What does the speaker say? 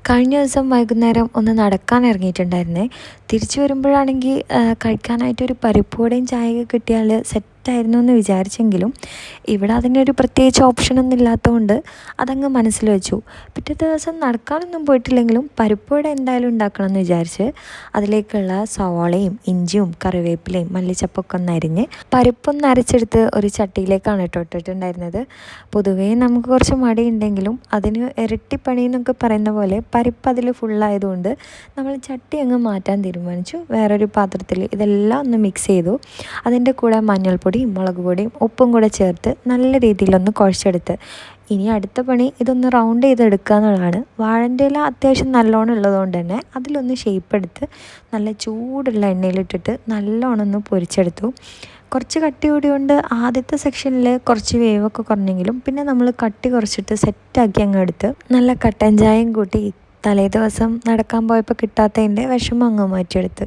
കഴിഞ്ഞ ദിവസം വൈകുന്നേരം ഒന്ന് നടക്കാൻ ഇറങ്ങിയിട്ടുണ്ടായിരുന്നേ. തിരിച്ചു വരുമ്പോഴാണെങ്കിൽ കഴിക്കാനായിട്ടൊരു പരിപ്പ് വടയും ചായയൊക്കെ കിട്ടിയാൽ സെറ്റായിരുന്നു എന്ന് വിചാരിച്ചെങ്കിലും ഇവിടെ അതിനൊരു പ്രത്യേകിച്ച് ഓപ്ഷനൊന്നും ഇല്ലാത്തതുകൊണ്ട് അതങ്ങ് മനസ്സിൽ വെച്ചു. പിറ്റേ ദിവസം നടക്കാനൊന്നും പോയിട്ടില്ലെങ്കിലും പരിപ്പ് വട എന്തായാലും ഉണ്ടാക്കണം എന്ന് വിചാരിച്ച് അതിലേക്കുള്ള സവാളയും ഇഞ്ചിയും കറിവേപ്പിലയും മല്ലിച്ചപ്പൊക്കെ ഒന്ന് അരിഞ്ഞ് പരിപ്പൊന്ന് അരച്ചെടുത്ത് ഒരു ചട്ടിയിലേക്കാണ് ഇട്ടിട്ടുണ്ടായിരുന്നത്. പൊതുവേ നമുക്ക് കുറച്ച് മടിയുണ്ടെങ്കിലും അതിന് ഇരട്ടിപ്പണി എന്നൊക്കെ പറയുന്ന പോലെ പരിപ്പ് അതിൽ ഫുള്ളായതുകൊണ്ട് നമ്മൾ ചട്ടി അങ്ങ് മാറ്റാൻ തീരുമാനിച്ചു. വേറൊരു പാത്രത്തിൽ ഇതെല്ലാം ഒന്ന് മിക്സ് ചെയ്തു. അതിൻ്റെ കൂടെ മഞ്ഞൾപ്പൊടിയും മുളക് പൊടിയും ഉപ്പും കൂടെ ചേർത്ത് നല്ല രീതിയിലൊന്ന് കുഴച്ചെടുത്ത് ഇനി അടുത്ത പണി ഇതൊന്ന് റൗണ്ട് ചെയ്തെടുക്കുക എന്നുള്ളതാണ്. വാഴൻ്റെ ഇല അത്യാവശ്യം നല്ലോണം ഉള്ളതുകൊണ്ട് തന്നെ അതിലൊന്ന് ഷേപ്പ് എടുത്ത് നല്ല ചൂടുള്ള എണ്ണയിലിട്ടിട്ട് നല്ലോണം ഒന്ന് പൊരിച്ചെടുത്തു. കുറച്ച് കട്ടി കൂടിയുകൊണ്ട് ആദ്യത്തെ സെക്ഷനിൽ കുറച്ച് വേവൊക്കെ കുറഞ്ഞെങ്കിലും പിന്നെ നമ്മൾ കട്ടി കുറച്ചിട്ട് സെറ്റാക്കി അങ്ങ് എടുത്ത് നല്ല കട്ടൻ ചായയും കൂട്ടി തലേ ദിവസം നടക്കാൻ പോയപ്പോൾ കിട്ടാത്തതിൻ്റെ വിഷമം അങ്ങ് മാറ്റിയെടുത്ത്.